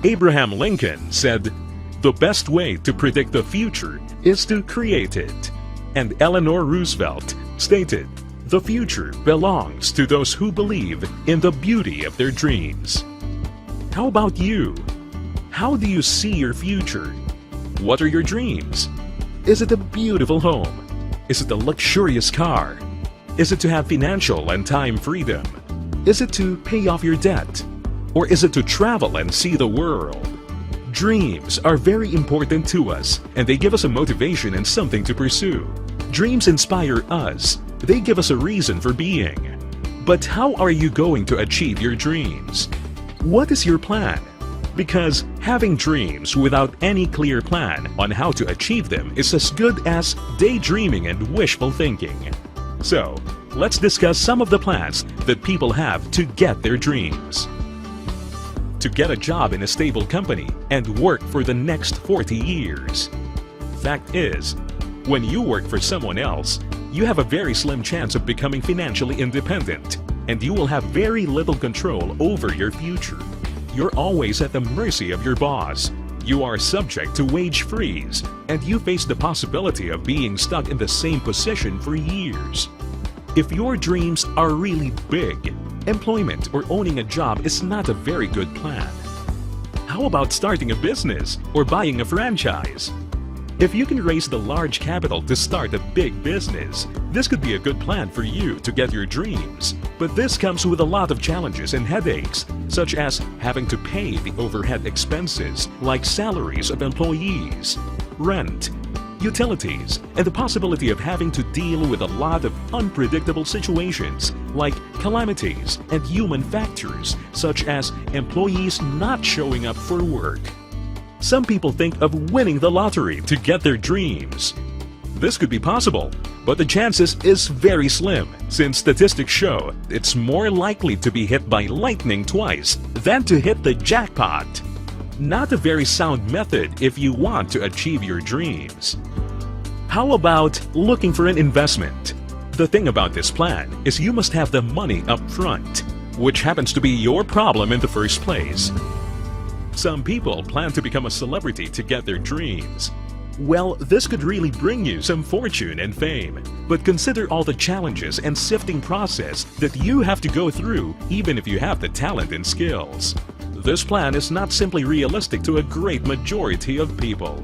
Abraham Lincoln said, "The best way to predict the future is to create it." And Eleanor Roosevelt stated, "The future belongs to those who believe in the beauty of their dreams." How about you? How do you see your future? What are your dreams? Is it a beautiful home? Is it a luxurious car? Is it to have financial and time freedom? Is it to pay off your debt? Or is it to travel and see the world? Dreams are very important to us, and they give us a motivation and something to pursue. Dreams inspire us. They give us a reason for being. But how are you going to achieve your dreams? What is your plan? Because having dreams without any clear plan on how to achieve them is as good as daydreaming and wishful thinking. So, let's discuss some of the plans that people have to get their dreams. To get a job in a stable company and work for the next 40 years. Fact is, when you work for someone else, you have a very slim chance of becoming financially independent, and you will have very little control over your future. You're always at the mercy of your boss. You are subject to wage freeze, and you face the possibility of being stuck in the same position for years. If your dreams are really big, employment or owning a job is not a very good plan. How about starting a business or buying a franchise? If you can raise the large capital to start a big business, this could be a good plan for you to get your dreams. But this comes with a lot of challenges and headaches, such as having to pay the overhead expenses like salaries of employees, rent, utilities, and the possibility of having to deal with a lot of unpredictable situations like calamities and human factors such as employees not showing up for work. Some people think of winning the lottery to get their dreams. This could be possible, but the chances is very slim since statistics show it's more likely to be hit by lightning twice than to hit the jackpot. Not a very sound method if you want to achieve your dreams. How about looking for an investment? The thing about this plan is you must have the money up front, which happens to be your problem in the first place. Some people plan to become a celebrity to get their dreams. Well, this could really bring you some fortune and fame, but consider all the challenges and sifting process that you have to go through even if you have the talent and skills. This plan is not simply realistic to a great majority of people.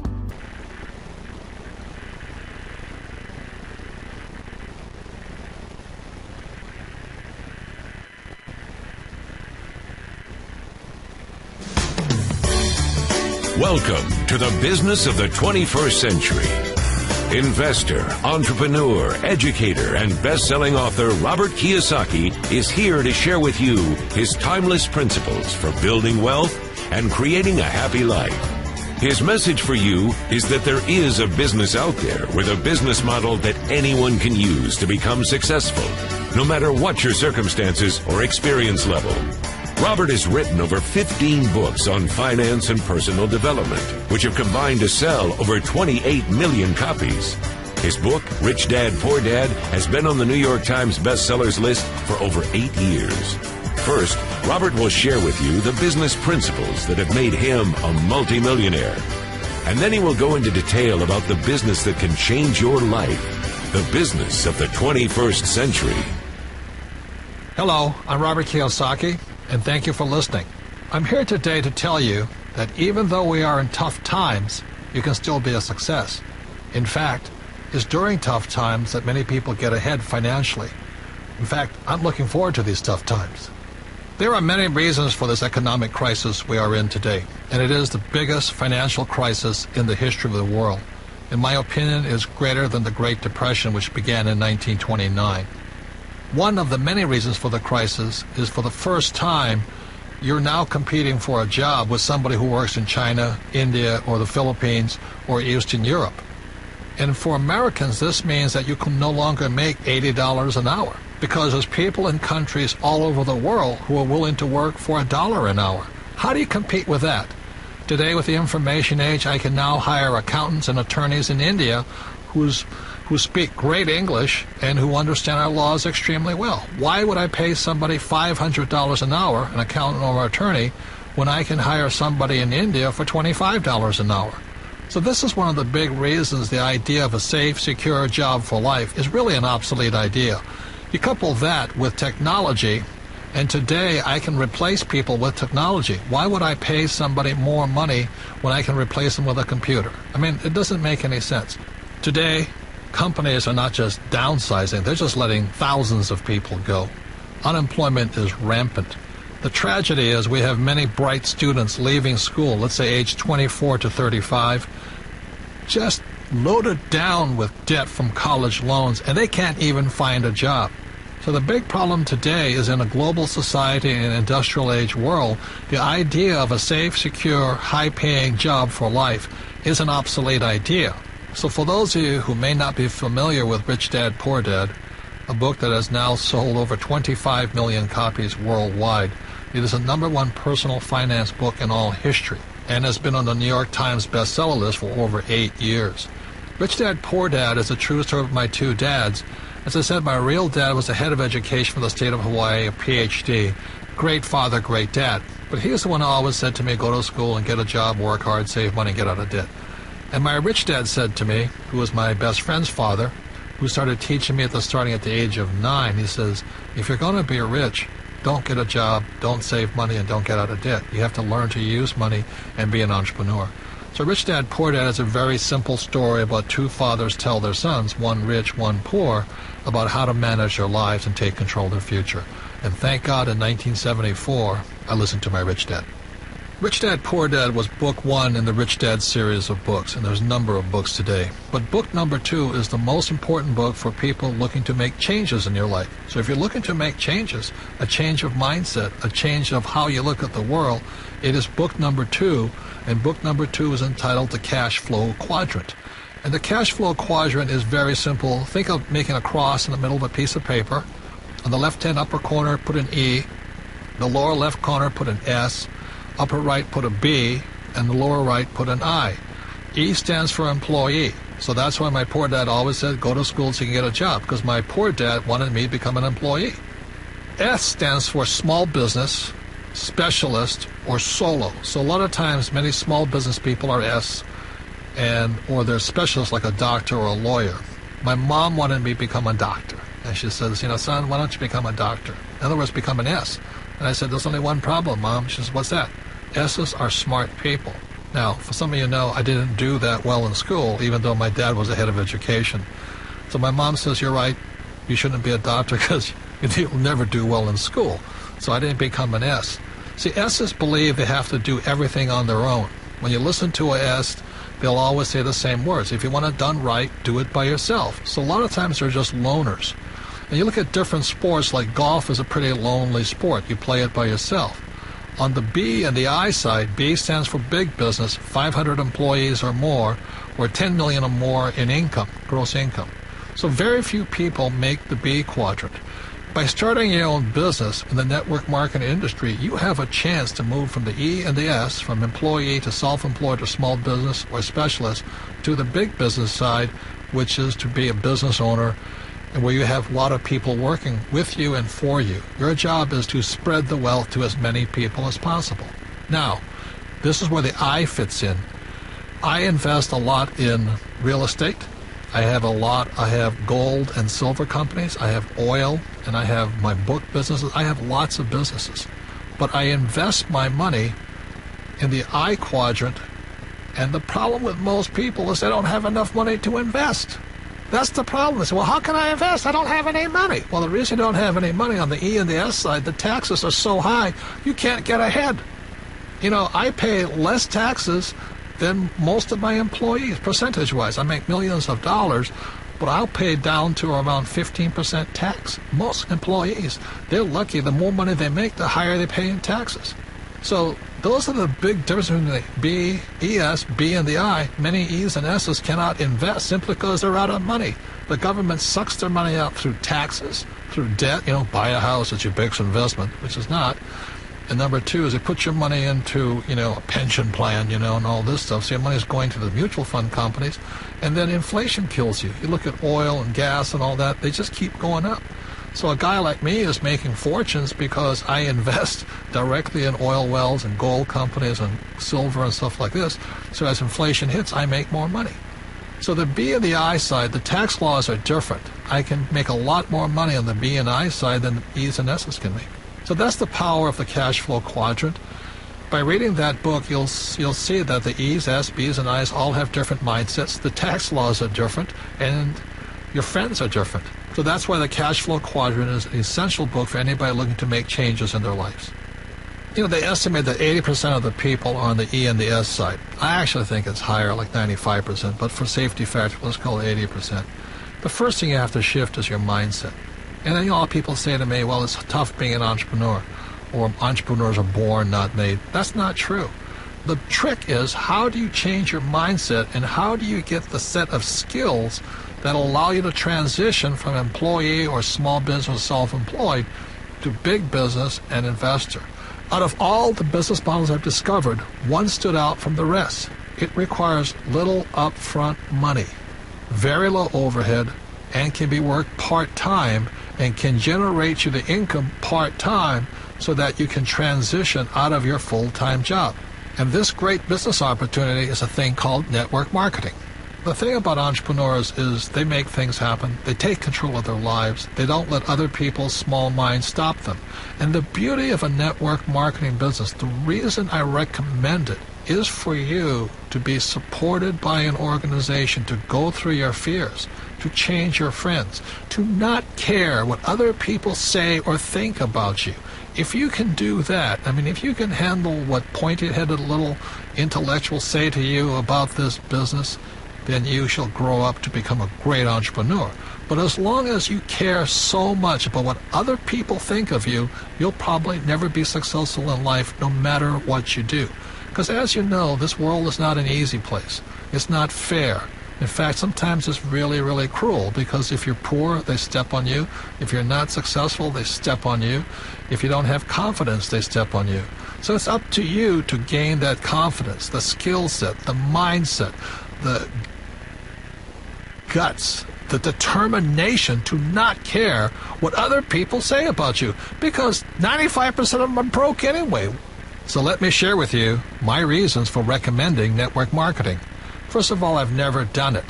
Welcome to the business of the 21st century. Investor, entrepreneur, educator, and best-selling author Robert Kiyosaki is here to share with you his timeless principles for building wealth and creating a happy life. His message for you is that there is a business out there with a business model that anyone can use to become successful, no matter what your circumstances or experience level. Robert has written over 15 books on finance and personal development, which have combined to sell over 28 million copies. His book, Rich Dad, Poor Dad, has been on the New York Times bestsellers list for over 8 years. First, Robert will share with you the business principles that have made him a multimillionaire. And then he will go into detail about the business that can change your life, the business of the 21st century. Hello, I'm Robert Kiyosaki, and thank you for listening. I'm here today to tell you that even though we are in tough times, you can still be a success. In fact, it's during tough times that many people get ahead financially. In fact, I'm looking forward to these tough times. There are many reasons for this economic crisis we are in today, and it is the biggest financial crisis in the history of the world. In my opinion, it is greater than the Great Depression, which began in 1929. One of the many reasons for the crisis is for the first time, you're now competing for a job with somebody who works in China, India, or the Philippines, or Eastern Europe. And for Americans, this means that you can no longer make $80 an hour, because there's people in countries all over the world who are willing to work for $1 an hour. How do you compete with that? Today, with the information age, I can now hire accountants and attorneys in India who speak great English and who understand our laws extremely well. Why would I pay somebody $500 an hour, an accountant or attorney, when I can hire somebody in India for $25 an hour. So this is one of the big reasons the idea of a safe, secure job for life is really an obsolete idea. You couple that with technology, and today I can replace people with technology. Why would I pay somebody more money when I can replace them with a computer? I mean, it doesn't make any sense. Today, companies are not just downsizing, they're just letting thousands of people go. Unemployment is rampant. The tragedy is we have many bright students leaving school, let's say age 24 to 35, just loaded down with debt from college loans, and they can't even find a job. So the big problem today is in a global society and industrial age world, the idea of a safe, secure, high-paying job for life is an obsolete idea. So for those of you who may not be familiar with Rich Dad, Poor Dad, a book that has now sold over 25 million copies worldwide, it is the #1 personal finance book in all history and has been on the New York Times bestseller list for over 8 years. Rich Dad, Poor Dad is a true story of my two dads. As I said, my real dad was the head of education for the state of Hawaii, a PhD. Great father, great dad. But he was the one who always said to me, go to school and get a job, work hard, save money, get out of debt. And my rich dad said to me, who was my best friend's father, who started teaching me starting at the age of 9, he says, if you're going to be rich, don't get a job, don't save money, and don't get out of debt. You have to learn to use money and be an entrepreneur. So Rich Dad, Poor Dad is a very simple story about two fathers tell their sons, one rich, one poor, about how to manage their lives and take control of their future. And thank God in 1974, I listened to my Rich Dad. Rich Dad, Poor Dad was book 1 in the Rich Dad series of books, and there's a number of books today. But book number 2 is the most important book for people looking to make changes in your life. So if you're looking to make changes, a change of mindset, a change of how you look at the world, it is book number 2, and book number 2 is entitled The Cash Flow Quadrant. And the cash flow quadrant is very simple. Think of making a cross in the middle of a piece of paper. On the left-hand upper corner, put an E. The lower left corner, put an S. Upper right, put a B. And the lower right, put an I. E stands for employee. So that's why my poor dad always said, go to school so you can get a job, because my poor dad wanted me to become an employee. S stands for small business, specialist, or solo. So a lot of times, many small business people are S, or they're specialists like a doctor or a lawyer. My mom wanted me to become a doctor. And she says, son, why don't you become a doctor? In other words, become an S. And I said, there's only one problem, Mom. She says, what's that? S's are smart people. Now, for some of you know, I didn't do that well in school, even though my dad was the head of education. So my mom says, you're right, you shouldn't be a doctor because you'll never do well in school. So I didn't become an S. See, S's believe they have to do everything on their own. When you listen to a S, they'll always say the same words. If you want it done right, do it by yourself. So a lot of times they're just loners. And you look at different sports, like golf is a pretty lonely sport. You play it by yourself. On the B and the I side, B stands for big business, 500 employees or more, or 10 million or more in income, gross income. So very few people make the B quadrant. By starting your own business in the network marketing industry, you have a chance to move from the E and the S, from employee to self-employed or small business or specialist, to the big business side, which is to be a business owner, and where you have a lot of people working with you and for you. Your job is to spread the wealth to as many people as possible. Now, this is where the I fits in. I invest a lot in real estate. I have gold and silver companies. I have oil, and I have my book businesses. I have lots of businesses. But I invest my money in the I quadrant, and the problem with most people is they don't have enough money to invest. That's the problem. They say, well, how can I invest? I don't have any money. Well, the reason you don't have any money on the E and the S side, the taxes are so high, you can't get ahead. I pay less taxes than most of my employees, percentage-wise. I make millions of dollars, but I'll pay down to around 15% tax. Most employees, they're lucky. The more money they make, the higher they pay in taxes. So those are the big differences between the B, ES, B, and the I. Many E's and S's cannot invest simply because they're out of money. The government sucks their money out through taxes, through debt. Buy a house, it's your biggest investment, which is not. And number 2 is they put your money into, a pension plan, and all this stuff. So your money is going to the mutual fund companies. And then inflation kills you. You look at oil and gas and all that, they just keep going up. So a guy like me is making fortunes because I invest directly in oil wells and gold companies and silver and stuff like this. So as inflation hits, I make more money. So the B and the I side, the tax laws are different. I can make a lot more money on the B and I side than E's and S's can make. So that's the power of the cash flow quadrant. By reading that book, you'll see that the E's, S, B's, and I's all have different mindsets. The tax laws are different, and your friends are different. So that's why the cash flow quadrant is an essential book for anybody looking to make changes in their lives. You know, they estimate that 80% of the people are on the E and the S side. I actually think it's higher, like 95%, but for safety factor, let's call it 80%. The first thing you have to shift is your mindset. And then, you know, all people say to me, well, it's tough being an entrepreneur, or entrepreneurs are born, not made. That's not true. The trick is, how do you change your mindset, and how do you get the set of skills that allow you to transition from employee or small business self-employed to big business and investor? Out of all the business models I've discovered, one stood out from the rest. It requires little upfront money, very low overhead, and can be worked part-time, and can generate you the income part-time so that you can transition out of your full-time job. And this great business opportunity is a thing called network marketing. The thing about entrepreneurs is they make things happen. They take control of their lives. They don't let other people's small minds stop them. And the beauty of a network marketing business, the reason I recommend it, is for you to be supported by an organization, to go through your fears, to change your friends, to not care what other people say or think about you. If you can do that, I mean, if you can handle what pointy-headed little intellectuals say to you about this business, then you shall grow up to become a great entrepreneur. But as long as you care so much about what other people think of you, you'll probably never be successful in life, no matter what you do. Because as you know, this world is not an easy place. It's not fair. In fact, sometimes it's really, really cruel, because if you're poor, they step on you. If you're not successful, they step on you. If you don't have confidence, they step on you. So it's up to you to gain that confidence, the skill set, the mindset, the guts, the determination to not care what other people say about you, because 95% of them are broke anyway. So let me share with you my reasons for recommending network marketing. First of all, I've never done it,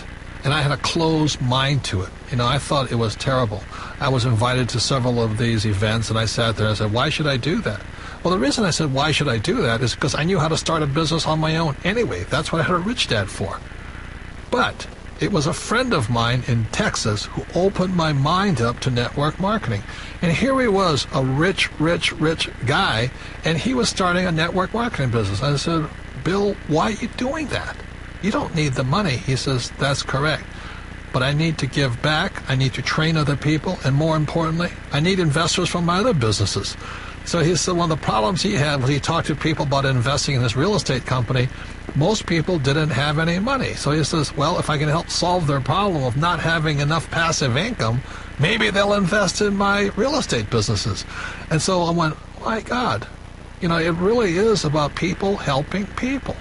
and I had a closed mind to it. You know, I thought it was terrible. I was invited to several of these events, and I sat there and I said, why should I do that? Well, the reason I said, why should I do that, is because I knew how to start a business on my own anyway. That's what I had a rich dad for. But it was a friend of mine in Texas who opened my mind up to network marketing. And here he was, a rich guy, and he was starting a network marketing business. I said, Bill, why are you doing that? You don't need the money. He says, that's correct. But I need to give back, I need to train other people, and more importantly, I need investors from my other businesses. So he said one of the problems he had was he talked to people about investing in this real estate company. Most people didn't have any money. So he says, well, if I can help solve their problem of not having enough passive income, maybe they'll invest in my real estate businesses. And so I went, my God, you know, it really is about people helping people.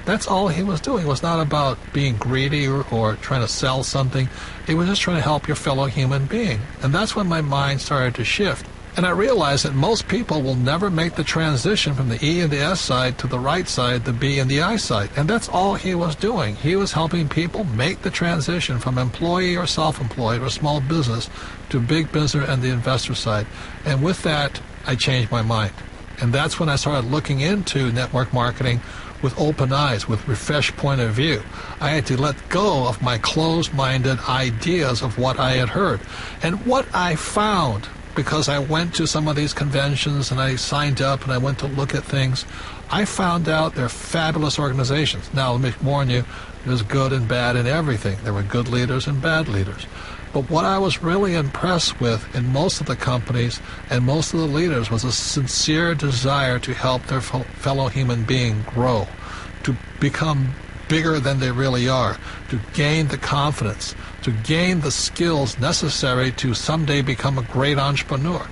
That's all he was doing. It was not about being greedy or trying to sell something. It was just trying to help your fellow human being. And that's when my mind started to shift. And I realized that most people will never make the transition from the E and the S side to the right side, the B and the I side. And that's all he was doing. He was helping people make the transition from employee or self-employed or small business to big business and the investor side. And with that, I changed my mind. And that's when I started looking into network marketing with open eyes, with refreshed point of view. I had to let go of my closed-minded ideas of what I had heard. And what I found, because I went to some of these conventions and I signed up and I went to look at things, I found out they're fabulous organizations. Now, let me warn you, there's good and bad in everything. There were good leaders and bad leaders. But what I was really impressed with in most of the companies and most of the leaders was a sincere desire to help their fellow human being grow, to become bigger than they really are, to gain the confidence, to gain the skills necessary to someday become a great entrepreneur.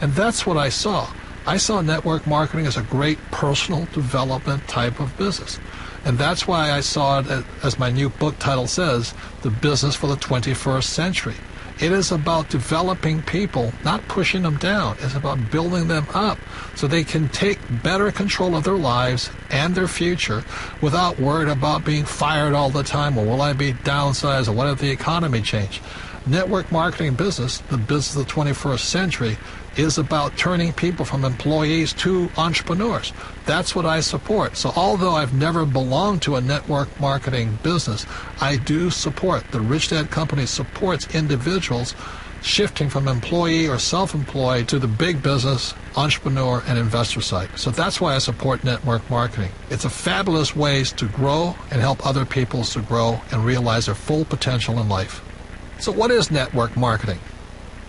And that's what I saw. I saw network marketing as a great personal development type of business. And that's why I saw it, as my new book title says, The Business for the 21st Century. It is about developing people, not pushing them down. It's about building them up so they can take better control of their lives and their future without worried about being fired all the time, or will I be downsized, or what if the economy changed. Network marketing business, the business of the 21st century, is about turning people from employees to entrepreneurs. That's what I support. So although I've never belonged to a network marketing business, I do support. The Rich Dad Company supports individuals shifting from employee or self-employed to the big business, entrepreneur, and investor side. So that's why I support network marketing. It's a fabulous ways to grow and help other people to grow and realize their full potential in life. So what is network marketing?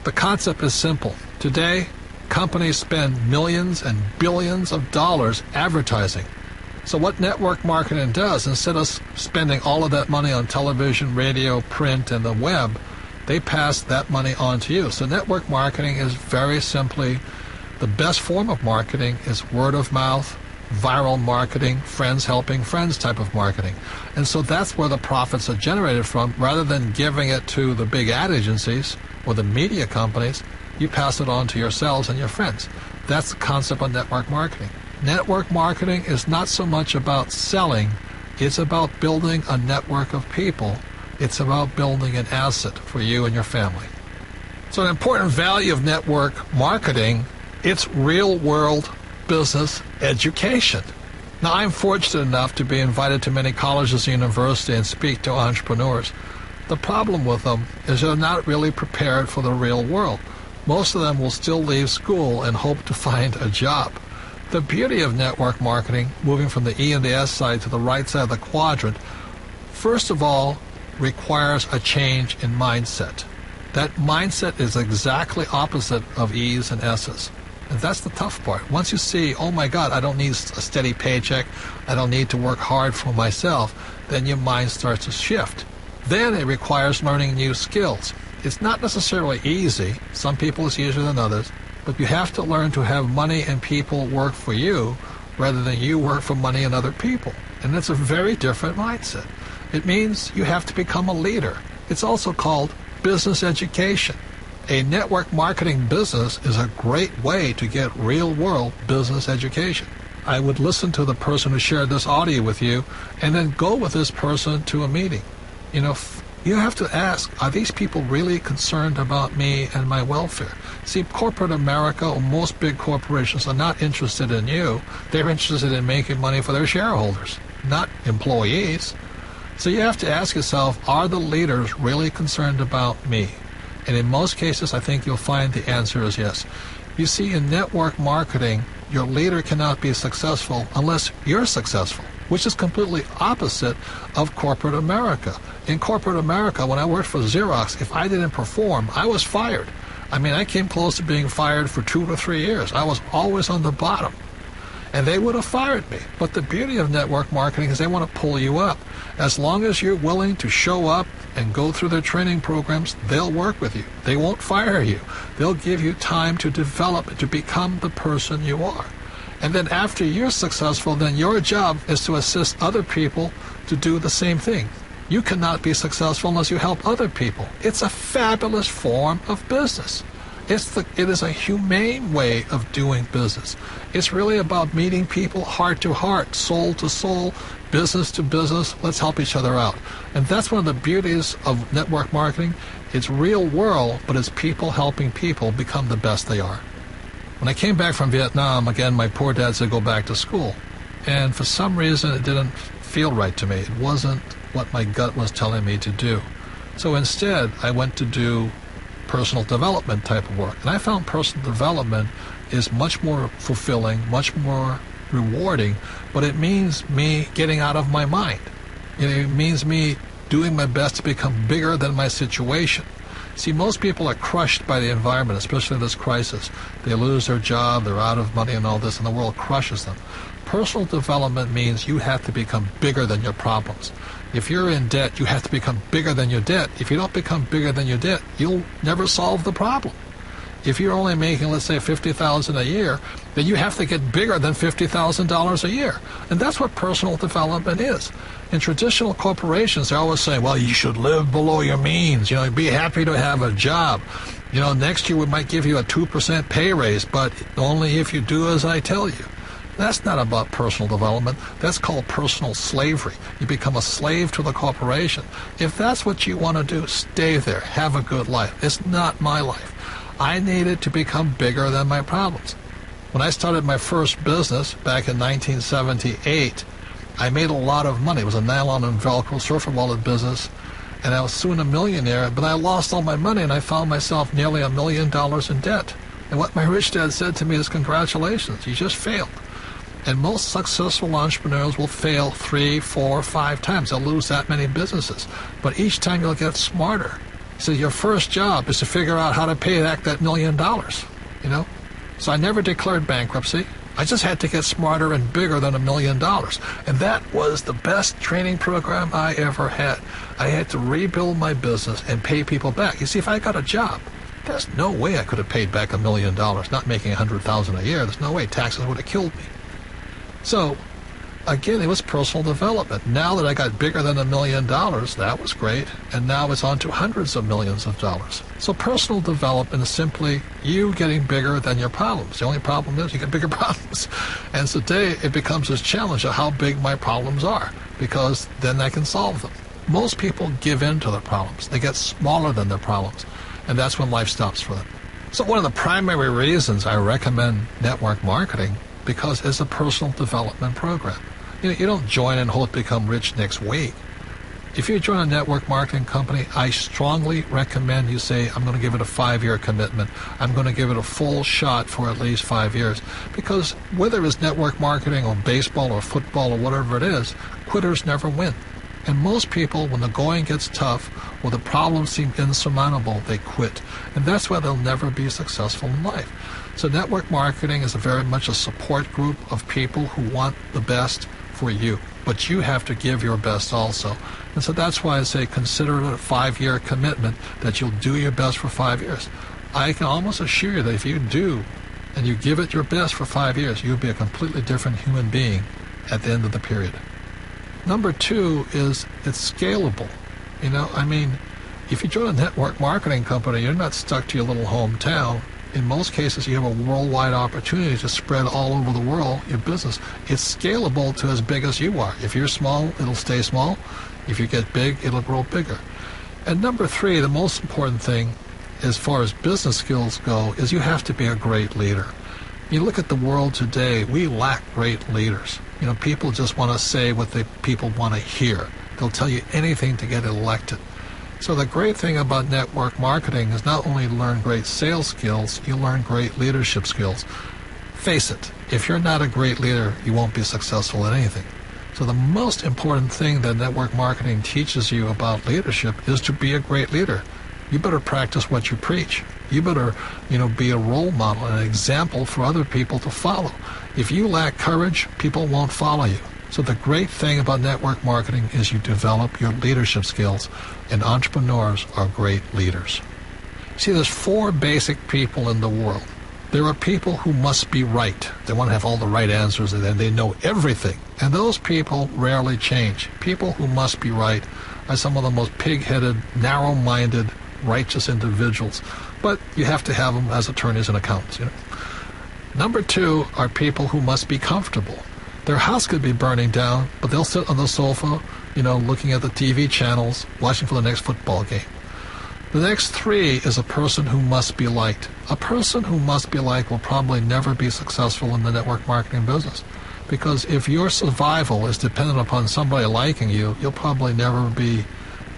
The concept is simple. Today, companies spend millions and billions of dollars advertising. So what network marketing does, instead of spending all of that money on television, radio, print, and the web, they pass that money on to you. So network marketing is very simply, the best form of marketing is word of mouth, viral marketing, friends helping friends type of marketing. And so that's where the profits are generated from. Rather than giving it to the big ad agencies or the media companies, you pass it on to yourselves and your friends. That's the concept of network marketing. Network marketing is not so much about selling, it's about building a network of people. It's about building an asset for you and your family. So an important value of network marketing, it's real-world business education. Now, I'm fortunate enough to be invited to many colleges and universities and speak to entrepreneurs. The problem with them is they're not really prepared for the real world. Most of them will still leave school and hope to find a job. The beauty of network marketing, moving from the E and the S side to the right side of the quadrant, first of all, requires a change in mindset. That mindset is exactly opposite of E's and S's. And that's the tough part. Once you see, oh my God, I don't need a steady paycheck, I don't need to work hard for myself, then your mind starts to shift. Then it requires learning new skills. It's not necessarily easy. Some people it's easier than others. But you have to learn to have money and people work for you rather than you work for money and other people. And it's a very different mindset. It means you have to become a leader. It's also called business education. A network marketing business is a great way to get real-world business education. I would listen to the person who shared this audio with you and then go with this person to a meeting. You have to ask, are these people really concerned about me and my welfare? See, corporate America, or most big corporations, are not interested in you. They're interested in making money for their shareholders, not employees. So you have to ask yourself, are the leaders really concerned about me? And in most cases, I think you'll find the answer is yes. You see, in network marketing, your leader cannot be successful unless you're successful, which is completely opposite of corporate America. In corporate America, when I worked for Xerox, if I didn't perform, I was fired. I came close to being fired for 2 to 3 years. I was always on the bottom. And they would have fired me. But the beauty of network marketing is they want to pull you up. As long as you're willing to show up and go through their training programs, they'll work with you. They won't fire you. They'll give you time to develop, to become the person you are. And then after you're successful, then your job is to assist other people to do the same thing. You cannot be successful unless you help other people. It's a fabulous form of business. It is a humane way of doing business. It's really about meeting people heart to heart, soul to soul, business to business. Let's help each other out. And that's one of the beauties of network marketing. It's real world, but it's people helping people become the best they are. When I came back from Vietnam, again, my poor dad said go back to school. And for some reason, it didn't feel right to me. It wasn't what my gut was telling me to do. So instead, I went to do personal development type of work. And I found personal development is much more fulfilling, much more rewarding, but it means me getting out of my mind. It means me doing my best to become bigger than my situation. See, most people are crushed by the environment, especially this crisis. They lose their job, they're out of money and all this, and the world crushes them. Personal development means you have to become bigger than your problems. If you're in debt, you have to become bigger than your debt. If you don't become bigger than your debt, you'll never solve the problem. If you're only making, let's say, $50,000 a year, then you have to get bigger than $50,000 a year. And that's what personal development is. In traditional corporations, they're always saying, well, you should live below your means. Be happy to have a job. Next year we might give you a 2% pay raise, but only if you do as I tell you. That's not about personal development. That's called personal slavery. You become a slave to the corporation. If that's what you want to do, stay there. Have a good life. It's not my life. I needed to become bigger than my problems. When I started my first business back in 1978, I made a lot of money. It was a nylon and Velcro surfer wallet business, and I was soon a millionaire, but I lost all my money, and I found myself nearly $1 million in debt. And what my rich dad said to me is, congratulations, you just failed. And most successful entrepreneurs will fail 3, 4, 5 times. They'll lose that many businesses. But each time you'll get smarter. So your first job is to figure out how to pay back that $1 million, So I never declared bankruptcy. I just had to get smarter and bigger than $1 million. And that was the best training program I ever had. I had to rebuild my business and pay people back. You see, if I got a job, there's no way I could have paid back $1 million, not making $100,000 a year. There's no way. Taxes would have killed me. So, again, it was personal development. Now that I got bigger than $1 million, that was great. And now it's on to hundreds of millions of dollars. So personal development is simply you getting bigger than your problems. The only problem is you get bigger problems. And today it becomes this challenge of how big my problems are, because then I can solve them. Most people give in to their problems. They get smaller than their problems. And that's when life stops for them. So one of the primary reasons I recommend network marketing, because it's a personal development program. You don't join and hope to become rich next week. If you join a network marketing company, I strongly recommend you say, I'm going to give it a 5-year commitment. I'm going to give it a full shot for at least 5 years. Because whether it's network marketing or baseball or football or whatever it is, quitters never win. And most people, when the going gets tough or the problems seem insurmountable, they quit. And that's why they'll never be successful in life. So network marketing is very much a support group of people who want the best for you. But you have to give your best also. And so that's why I say consider it a 5-year commitment, that you'll do your best for 5 years. I can almost assure you that if you do and you give it your best for 5 years, you'll be a completely different human being at the end of the period. Number 2 is it's scalable. If you join a network marketing company, you're not stuck to your little hometown. In most cases, you have a worldwide opportunity to spread all over the world your business. It's scalable to as big as you are. If you're small, it'll stay small. If you get big, it'll grow bigger. And number 3, the most important thing as far as business skills go, is you have to be a great leader. You look at the world today, we lack great leaders. People just want to say what the people want to hear. They'll tell you anything to get elected. So the great thing about network marketing is not only learn great sales skills, you learn great leadership skills. Face it, if you're not a great leader, you won't be successful at anything. So the most important thing that network marketing teaches you about leadership is to be a great leader. You better practice what you preach. You better, be a role model, an example for other people to follow. If you lack courage, people won't follow you. So the great thing about network marketing is you develop your leadership skills, and entrepreneurs are great leaders. See, there's 4 basic people in the world. There are people who must be right. They want to have all the right answers, and they know everything. And those people rarely change. People who must be right are some of the most pig-headed, narrow-minded, righteous individuals. But you have to have them as attorneys and accountants. Number 2 are people who must be comfortable. Their house could be burning down, but they'll sit on the sofa, looking at the TV channels, watching for the next football game. The next 3 is a person who must be liked. A person who must be liked will probably never be successful in the network marketing business. Because if your survival is dependent upon somebody liking you, you'll probably never be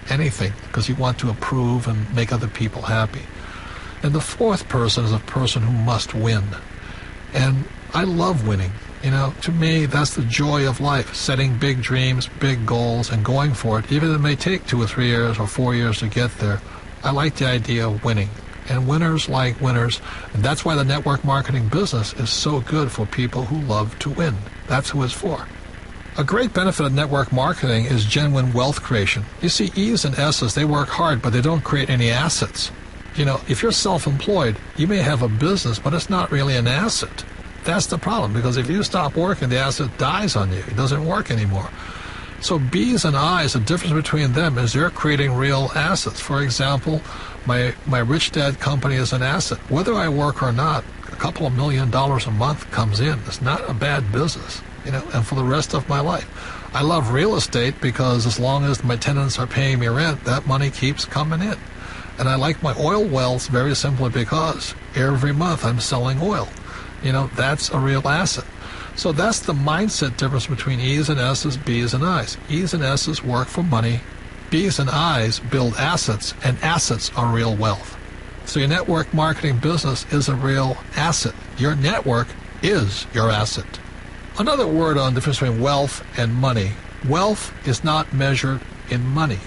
anything, because you want to approve and make other people happy. And the 4th person is a person who must win. And I love winning. To me, that's the joy of life, setting big dreams, big goals, and going for it, even if it may take 2 or 3 years or 4 years to get there. I like the idea of winning, and winners like winners, and that's why the network marketing business is so good for people who love to win. That's who it's for. A great benefit of network marketing is genuine wealth creation. You see, E's and S's, they work hard, but they don't create any assets. If you're self-employed, you may have a business, but it's not really an asset. That's the problem, because if you stop working, the asset dies on you. It doesn't work anymore. So B's and I's, the difference between them is they're creating real assets. For example, my Rich Dad company is an asset. Whether I work or not, a couple of $1 million a month comes in. It's not a bad business, and for the rest of my life. I love real estate because as long as my tenants are paying me rent, that money keeps coming in. And I like my oil wells very simply because every month I'm selling oil. That's a real asset. So that's the mindset difference between E's and S's, B's and I's. E's and S's work for money. B's and I's build assets, and assets are real wealth. So your network marketing business is a real asset. Your network is your asset. Another word on the difference between wealth and money. Wealth is not measured in money.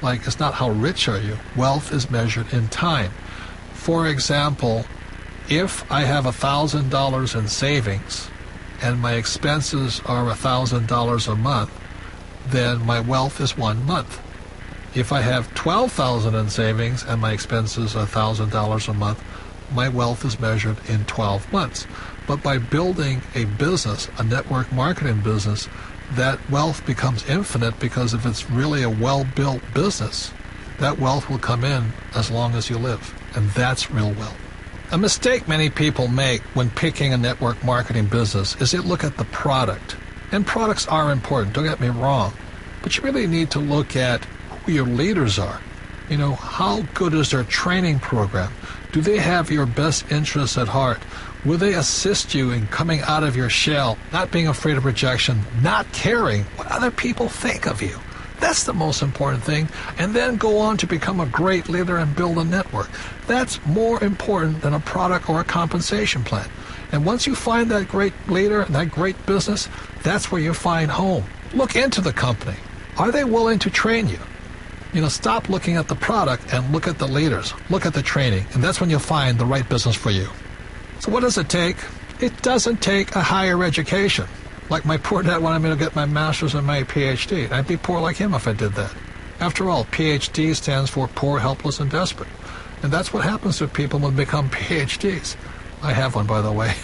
Like, it's not how rich are you. Wealth is measured in time. For example, if I have $1,000 in savings and my expenses are $1,000 a month, then my wealth is 1 month. If I have $12,000 in savings and my expenses are $1,000 a month, my wealth is measured in 12 months. But by building a business, a network marketing business, that wealth becomes infinite, because if it's really a well-built business, that wealth will come in as long as you live. And that's real wealth. A mistake many people make when picking a network marketing business is they look at the product. And products are important, don't get me wrong. But you really need to look at who your leaders are. How good is their training program? Do they have your best interests at heart? Will they assist you in coming out of your shell, not being afraid of rejection, not caring what other people think of you? That's the most important thing. And then go on to become a great leader and build a network. That's more important than a product or a compensation plan. And once you find that great leader and that great business, that's where you find home. Look into the company. Are they willing to train you? Stop looking at the product and look at the leaders. Look at the training. And that's when you'll find the right business for you. So what does it take? It doesn't take a higher education. Like my poor dad wanted me to get my master's and my PhD. I'd be poor like him if I did that. After all, PhD stands for poor, helpless, and desperate. And that's what happens to people when they become PhDs. I have one, by the way.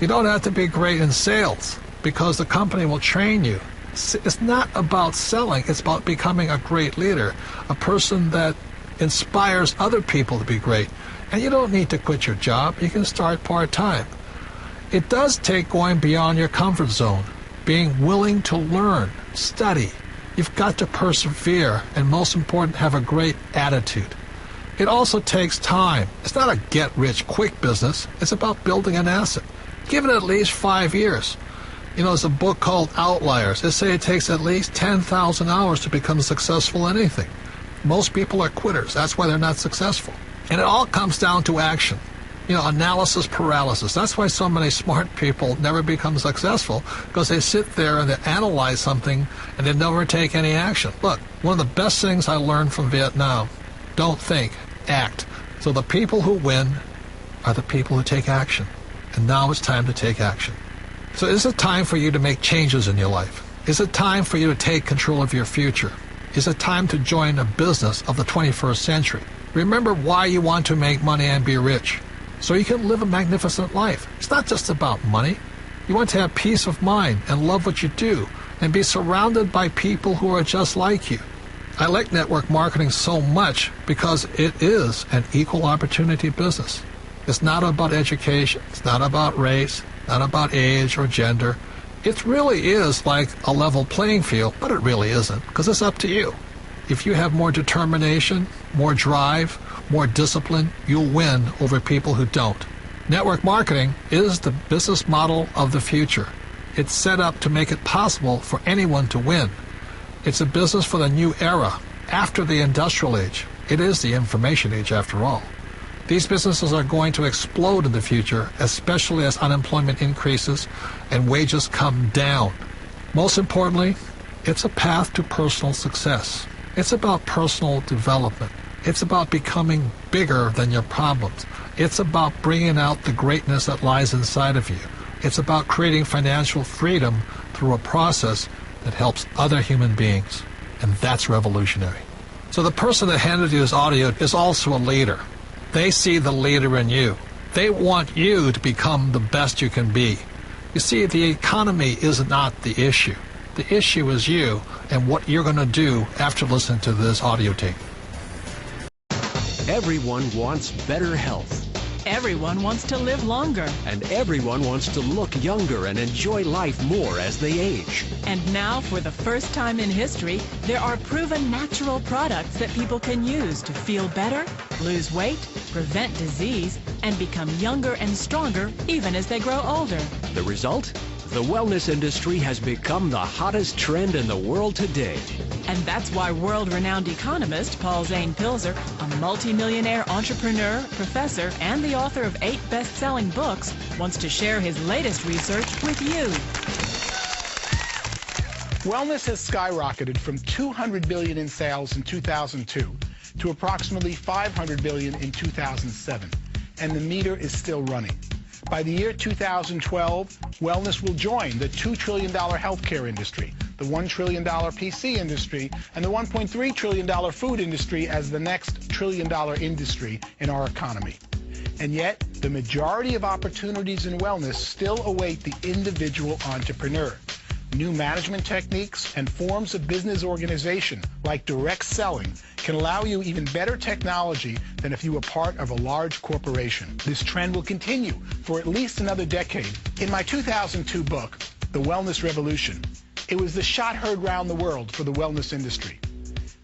You don't have to be great in sales, because the company will train you. It's not about selling. It's about becoming a great leader, a person that inspires other people to be great. And you don't need to quit your job. You can start part-time. It does take going beyond your comfort zone, being willing to learn, study. You've got to persevere, and most important, have a great attitude. It also takes time. It's not a get-rich-quick business. It's about building an asset. Give it at least 5 years. There's a book called Outliers. They say it takes at least 10,000 hours to become successful in anything. Most people are quitters. That's why they're not successful. And it all comes down to action. Analysis paralysis. That's why so many smart people never become successful, because they sit there and they analyze something and they never take any action. Look, one of the best things I learned from Vietnam, don't think, act. So the people who win are the people who take action. And now it's time to take action. So is it time for you to make changes in your life? Is it time for you to take control of your future? Is it time to join a business of the 21st century? Remember why you want to make money and be rich, so you can live a magnificent life. It's not just about money. You want to have peace of mind and love what you do and be surrounded by people who are just like you. I like network marketing so much because it is an equal opportunity business. It's not about education. It's not about race, not about age or gender. It really is like a level playing field, but it really isn't, because it's up to you. If you have more determination, more drive, more discipline, you'll win over people who don't. Network marketing is the business model of the future. It's set up to make it possible for anyone to win. It's a business for the new era, after the industrial age. It is the information age, after all. These businesses are going to explode in the future, especially as unemployment increases and wages come down. Most importantly, it's a path to personal success. It's about personal development. It's about becoming bigger than your problems. It's about bringing out the greatness that lies inside of you. It's about creating financial freedom through a process that helps other human beings. And that's revolutionary. So the person that handed you this audio is also a leader. They see the leader in you. They want you to become the best you can be. You see, the economy is not the issue. The issue is you and what you're going to do after listening to this audio tape. Everyone wants better health. Everyone wants to live longer. And everyone wants to look younger and enjoy life more as they age. And now, for the first time in history, there are proven natural products that people can use to feel better, lose weight, prevent disease, and become younger and stronger even as they grow older. The result? The wellness industry has become the hottest trend in the world today. And that's why world-renowned economist Paul Zane Pilzer, a multimillionaire entrepreneur, professor, and the author of 8 best-selling books, wants to share his latest research with you. Wellness has skyrocketed from $200 billion in sales in 2002 to approximately $500 billion in 2007, and the meter is still running. By the year 2012, wellness will join the $2 trillion healthcare industry, the $1 trillion PC industry, and the $1.3 trillion food industry as the next trillion-dollar industry in our economy. And yet, the majority of opportunities in wellness still await the individual entrepreneur. New management techniques and forms of business organization, like direct selling, can allow you even better technology than if you were part of a large corporation. This trend will continue for at least another decade. In my 2002 book, The Wellness Revolution, it was the shot heard round the world for the wellness industry.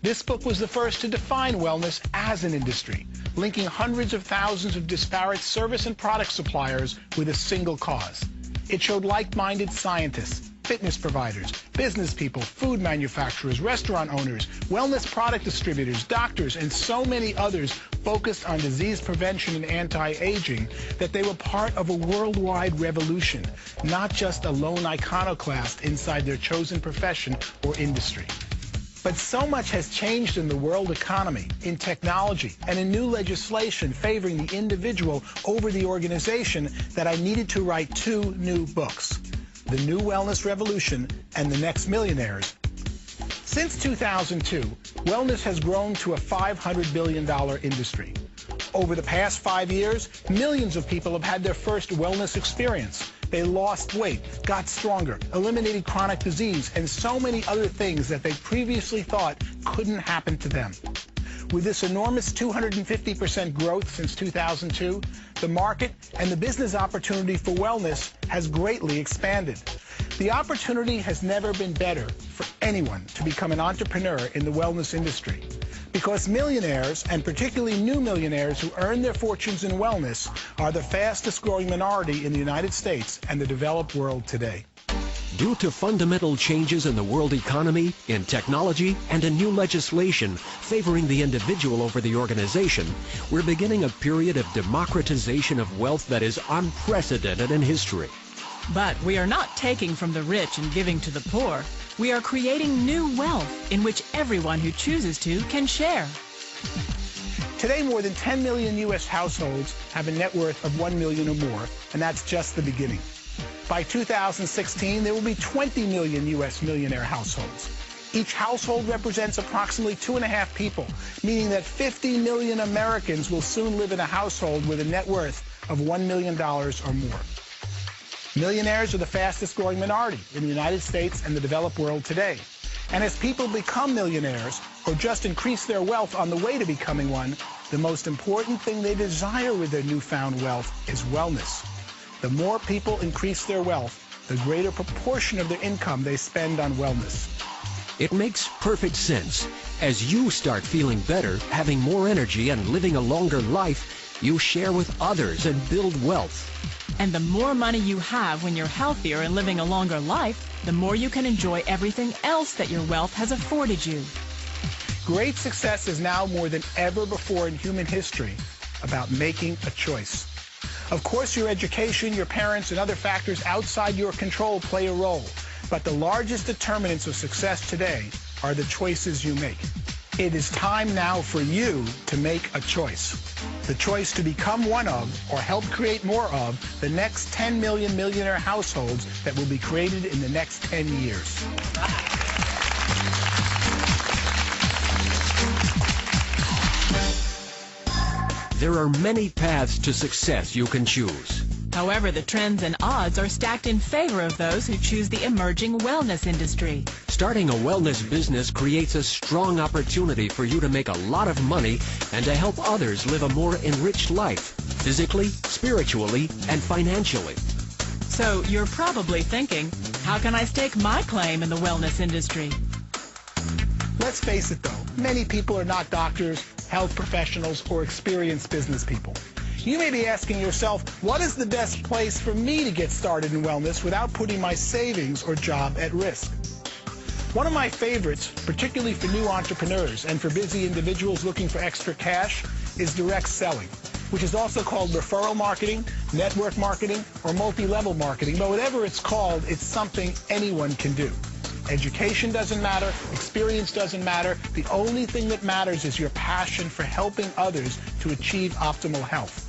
This book was the first to define wellness as an industry, linking hundreds of thousands of disparate service and product suppliers with a single cause. It showed like-minded scientists, fitness providers, business people, food manufacturers, restaurant owners, wellness product distributors, doctors, and so many others focused on disease prevention and anti-aging that they were part of a worldwide revolution, not just a lone iconoclast inside their chosen profession or industry. But so much has changed in the world economy, in technology, and in new legislation favoring the individual over the organization that I needed to write 2 new books, The New Wellness Revolution and The Next Millionaires. Since 2002, wellness has grown to a $500 billion industry. Over the past 5 years, millions of people have had their first wellness experience. They lost weight, got stronger, eliminated chronic disease, and so many other things that they previously thought couldn't happen to them. With this enormous 250% growth since 2002, the market and the business opportunity for wellness has greatly expanded. The opportunity has never been better for anyone to become an entrepreneur in the wellness industry, because millionaires, and particularly new millionaires who earn their fortunes in wellness, are the fastest growing minority in the United States and the developed world today. Due to fundamental changes in the world economy, in technology, and in new legislation favoring the individual over the organization, we're beginning a period of democratization of wealth that is unprecedented in history. But we are not taking from the rich and giving to the poor. We are creating new wealth in which everyone who chooses to can share. Today, more than 10 million U.S. households have a net worth of $1 million or more, and that's just the beginning. By 2016, there will be 20 million U.S. millionaire households. Each household represents approximately 2.5 people, meaning that 50 million Americans will soon live in a household with a net worth of $1 million or more. Millionaires are the fastest growing minority in the United States and the developed world today. And as people become millionaires, or just increase their wealth on the way to becoming one, the most important thing they desire with their newfound wealth is wellness. The more people increase their wealth, the greater proportion of their income they spend on wellness. It makes perfect sense. As you start feeling better, having more energy, and living a longer life, you share with others and build wealth. And the more money you have when you're healthier and living a longer life, the more you can enjoy everything else that your wealth has afforded you. Great success is now more than ever before in human history about making a choice. Of course, your education, your parents, and other factors outside your control play a role, but the largest determinants of success today are the choices you make. It is time now for you to make a choice. The choice to become one of, or help create more of, the next 10 million millionaire households that will be created in the next 10 years. There are many paths to success you can choose. However, the trends and odds are stacked in favor of those who choose the emerging wellness industry. Starting a wellness business creates a strong opportunity for you to make a lot of money and to help others live a more enriched life, physically, spiritually, and financially. So you're probably thinking, how can I stake my claim in the wellness industry? Let's face it though, many people are not doctors, health professionals, or experienced business people. You may be asking yourself, what is the best place for me to get started in wellness without putting my savings or job at risk? One of my favorites, particularly for new entrepreneurs and for busy individuals looking for extra cash, is direct selling, which is also called referral marketing, network marketing, or multi-level marketing. But whatever it's called, it's something anyone can do. Education doesn't matter, experience doesn't matter. The only thing that matters is your passion for helping others to achieve optimal health.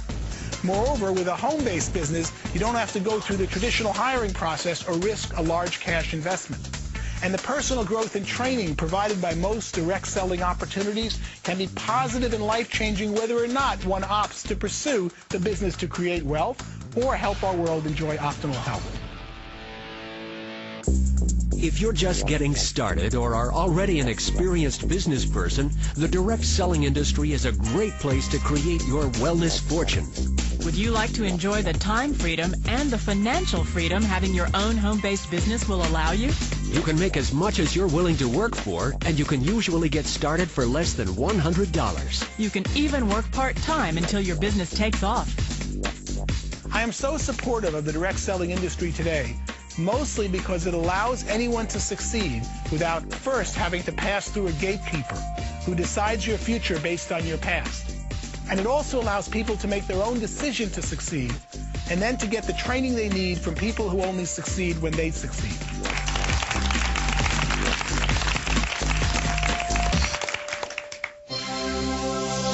Moreover, with a home-based business, you don't have to go through the traditional hiring process or risk a large cash investment. And the personal growth and training provided by most direct selling opportunities can be positive and life-changing whether or not one opts to pursue the business to create wealth or help our world enjoy optimal health. If you're just getting started or are already an experienced business person, the direct selling industry is a great place to create your wellness fortune. Would you like to enjoy the time freedom and the financial freedom having your own home-based business will allow you? You can make as much as you're willing to work for, and you can usually get started for less than $100. You can even work part-time until your business takes off. I am so supportive of the direct selling industry today, mostly because it allows anyone to succeed without first having to pass through a gatekeeper who decides your future based on your past. And it also allows people to make their own decision to succeed and then to get the training they need from people who only succeed when they succeed.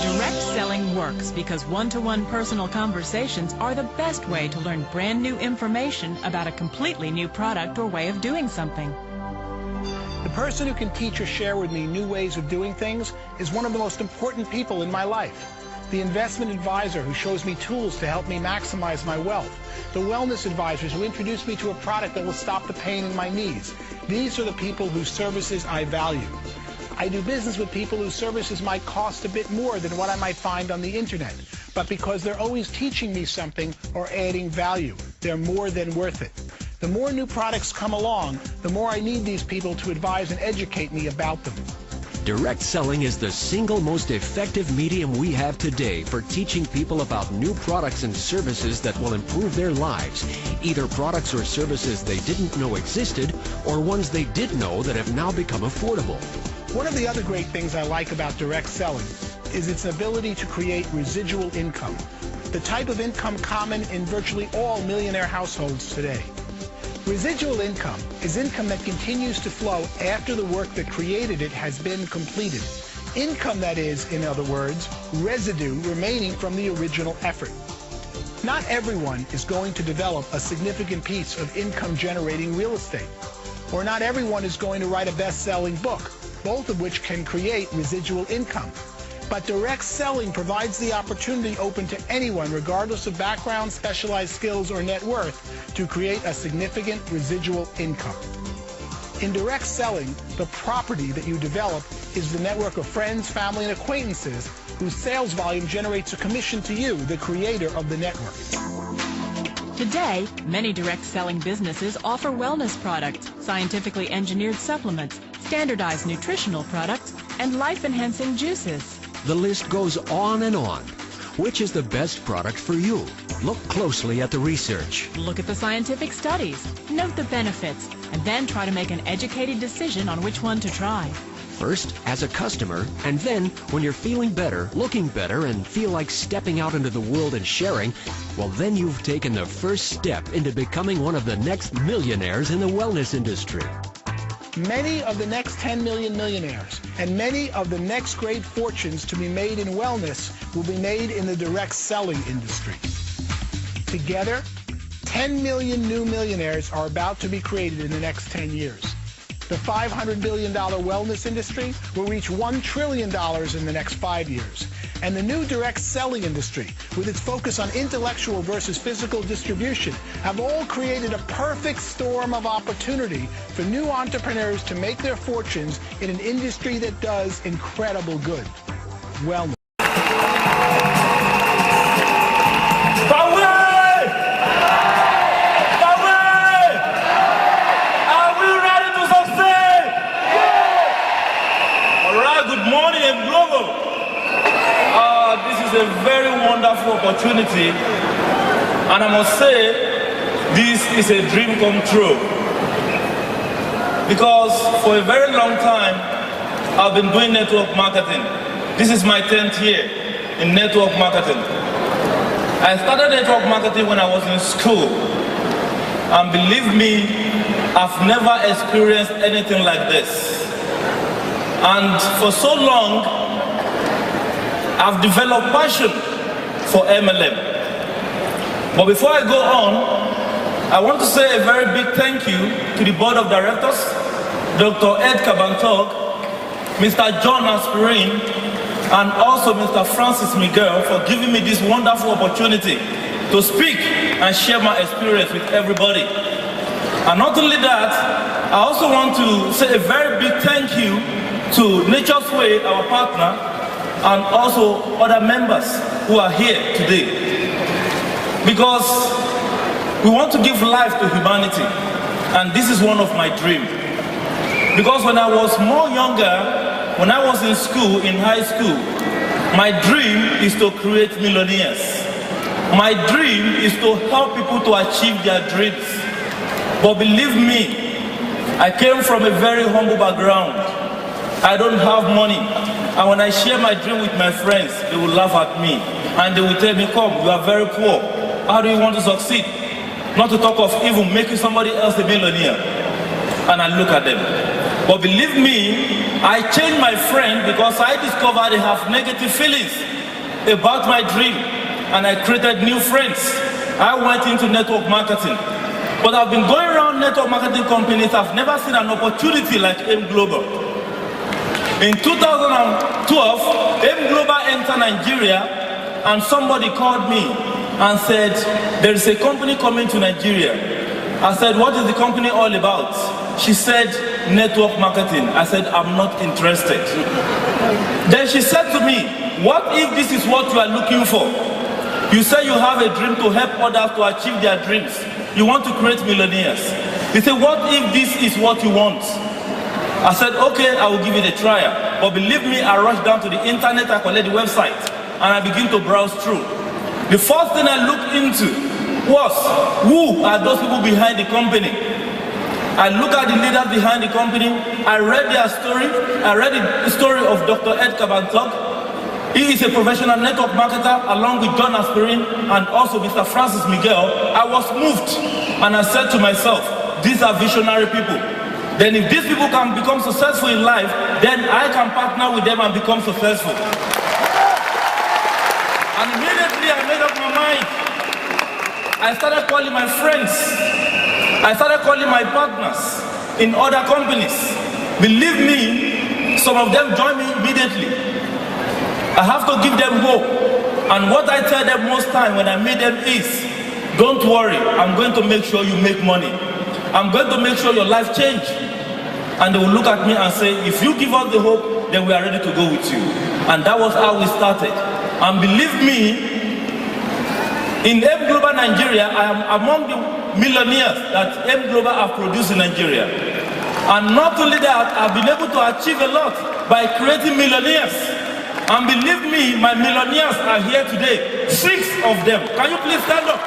Direct selling works because one-to-one personal conversations are the best way to learn brand new information about a completely new product or way of doing something. The person who can teach or share with me new ways of doing things is one of the most important people in my life. The investment advisor who shows me tools to help me maximize my wealth. The wellness advisors who introduce me to a product that will stop the pain in my knees. These are the people whose services I value. I do business with people whose services might cost a bit more than what I might find on the internet, but because they're always teaching me something or adding value, they're more than worth it. The more new products come along, the more I need these people to advise and educate me about them. Direct selling is the single most effective medium we have today for teaching people about new products and services that will improve their lives, either products or services they didn't know existed or ones they did know that have now become affordable. One of the other great things I like about direct selling is its ability to create residual income, the type of income common in virtually all millionaire households today. Residual income is income that continues to flow after the work that created it has been completed. Income that is, in other words, residue remaining from the original effort. Not everyone is going to develop a significant piece of income-generating real estate, or not everyone is going to write a best-selling book, both of which can create residual income. But direct selling provides the opportunity open to anyone, regardless of background, specialized skills, or net worth, to create a significant residual income. In direct selling, the property that you develop is the network of friends, family, and acquaintances whose sales volume generates a commission to you, the creator of the network. Today, many direct selling businesses offer wellness products, scientifically engineered supplements, standardized nutritional products, and life-enhancing juices. The list goes on and on. Which is the best product for you? Look closely at the research. Look at the scientific studies, note the benefits, and then try to make an educated decision on which one to try. First, as a customer, and then when you're feeling better, looking better, and feel like stepping out into the world and sharing, well, then you've taken the first step into becoming one of the next millionaires in the wellness industry. Many of the next 10 million millionaires and many of the next great fortunes to be made in wellness will be made in the direct selling industry. Together, 10 million new millionaires are about to be created in the next 10 years. The $500 billion wellness industry will reach $1 trillion in the next 5 years. and the new direct selling industry, with its focus on intellectual versus physical distribution, have all created a perfect storm of opportunity for new entrepreneurs to make their fortunes in an industry that does incredible good. Wellness. This is a very wonderful opportunity, and I must say this is a dream come true, because for a very long time I've been doing network marketing. This is my 10th year in network marketing. I started network marketing when I was in school, and believe me, I've never experienced anything like this. And for so long I've developed passion for MLM. But before I go on, I want to say a very big thank you to the board of directors, Dr. Ed Kabantog, Mr. John Aspirin, and also Mr. Francis Miguel for giving me this wonderful opportunity to speak and share my experience with everybody. And not only that, I also want to say a very big thank you to Nature's Way, our partner, and also other members who are here today, because we want to give life to humanity, and this is one of my dreams. Because when I was more younger, when I was in school, in high school, my dream is to create millionaires. My dream is to help people to achieve their dreams. But believe me, I came from a very humble background. I don't have money. And when I share my dream with my friends, they will laugh at me. And they will tell me, come, you are very poor. How do you want to succeed? Not to talk of even making somebody else a millionaire. And I look at them. But believe me, I changed my friend because I discovered they have negative feelings about my dream. And I created new friends. I went into network marketing. But I've been going around network marketing companies. I've never seen an opportunity like AIM Global. In 2012, AIM Global entered Nigeria, and somebody called me and said, there is a company coming to Nigeria. I said, what is the company all about? She said, network marketing. I said, I'm not interested. Then she said to me, what if this is what you are looking for? You say you have a dream to help others to achieve their dreams. You want to create millionaires. He said, what if this is what you want? I said, okay, I will give it a try. But believe me, I rushed down to the internet, I collected the website, and I began to browse through. The first thing I looked into was, who are those people behind the company? I looked at the leaders behind the company, I read their story, I read the story of Dr. Ed Kabantog. He is a professional network marketer, along with John Aspirin and also Mr. Francis Miguel. I was moved, and I said to myself, these are visionary people. Then if these people can become successful in life, then I can partner with them and become successful. And immediately I made up my mind. I started calling my friends. I started calling my partners in other companies. Believe me, some of them joined me immediately. I have to give them hope. And what I tell them most time when I meet them is, don't worry, I'm going to make sure you make money. I'm going to make sure your life change. And they will look at me and say, if you give us the hope, then we are ready to go with you. And that was how we started. And believe me, in AIM Global Nigeria, I am among the millionaires that AIM Global have produced in Nigeria. And not only that, I've been able to achieve a lot by creating millionaires. And believe me, my millionaires are here today. 6 of them. Can you please stand up?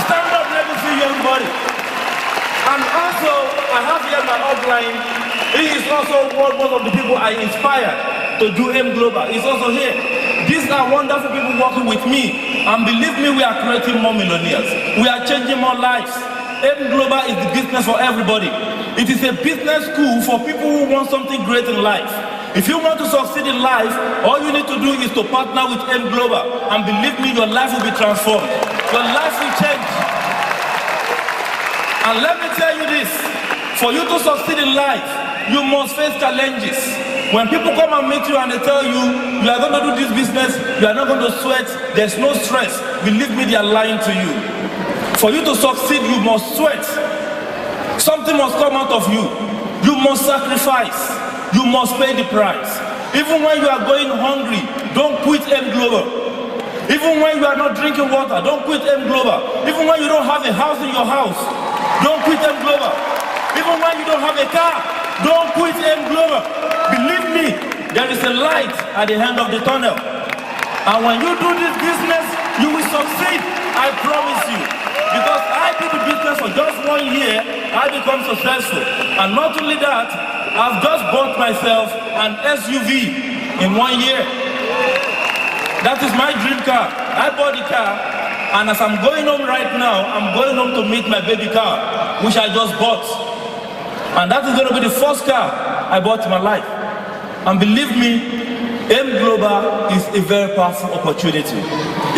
Stand up, let me see you, everybody. And also, I have here my outline. He is also one of the people I inspired to do AIM Global. He's also here. These are wonderful people working with me. And believe me, we are creating more millionaires. We are changing more lives. AIM Global is the business for everybody. It is a business school for people who want something great in life. If you want to succeed in life, all you need to do is to partner with AIM Global. And believe me, your life will be transformed. Your life will change. And let me tell you this, for you to succeed in life, you must face challenges. When people come and meet you and they tell you, you are going to do this business, you are not going to sweat, there's no stress, believe me, they are lying to you. For you to succeed, you must sweat. Something must come out of you. You must sacrifice. You must pay the price. Even when you are going hungry, don't quit M Global. Even when you are not drinking water, don't quit M Global. Even when you don't have a house in your house, don't quit M Global. Even when you don't have a car, don't quit M Global. Believe me, there is a light at the end of the tunnel. And when you do this business, you will succeed, I promise you. Because I did the business for just 1 year, I become successful. And not only that, I've just bought myself an SUV in 1 year. That is my dream car. I bought the car, and as I'm going home right now, I'm going home to meet my baby car, which I just bought. And that is going to be the first car I bought in my life. And believe me, M Global is a very powerful opportunity.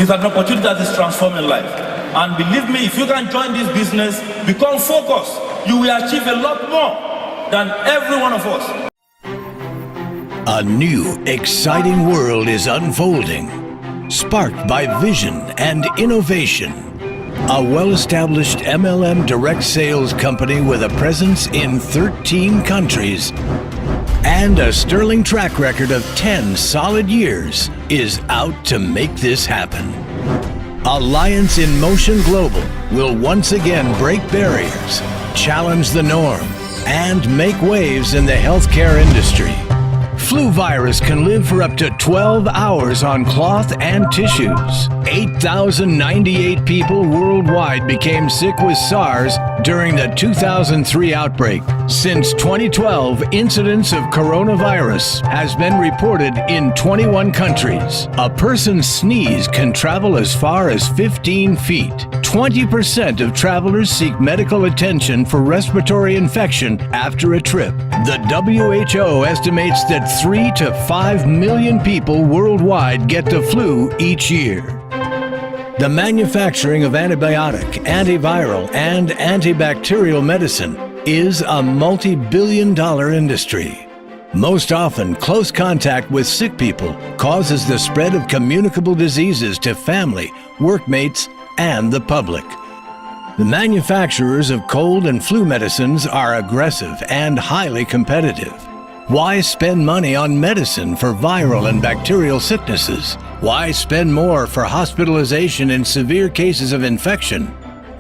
It's an opportunity that is transforming life. And believe me, if you can join this business, become focused, you will achieve a lot more than every one of us. A new, exciting world is unfolding, sparked by vision and innovation. A well-established MLM direct sales company with a presence in 13 countries and a sterling track record of 10 solid years is out to make this happen. Alliance in Motion Global will once again break barriers, challenge the norm, and make waves in the healthcare industry. Flu virus can live for up to 12 hours on cloth and tissues. 8,098 people worldwide became sick with SARS during the 2003 outbreak. Since 2012, incidence of coronavirus has been reported in 21 countries. A person's sneeze can travel as far as 15 feet. 20% of travelers seek medical attention for respiratory infection after a trip. The WHO estimates that 3 to 5 million people worldwide get the flu each year. The manufacturing of antibiotic, antiviral, and antibacterial medicine is a multi-billion-dollar industry. Most often, close contact with sick people causes the spread of communicable diseases to family, workmates, and the public. The manufacturers of cold and flu medicines are aggressive and highly competitive. Why spend money on medicine for viral and bacterial sicknesses? Why spend more for hospitalization in severe cases of infection?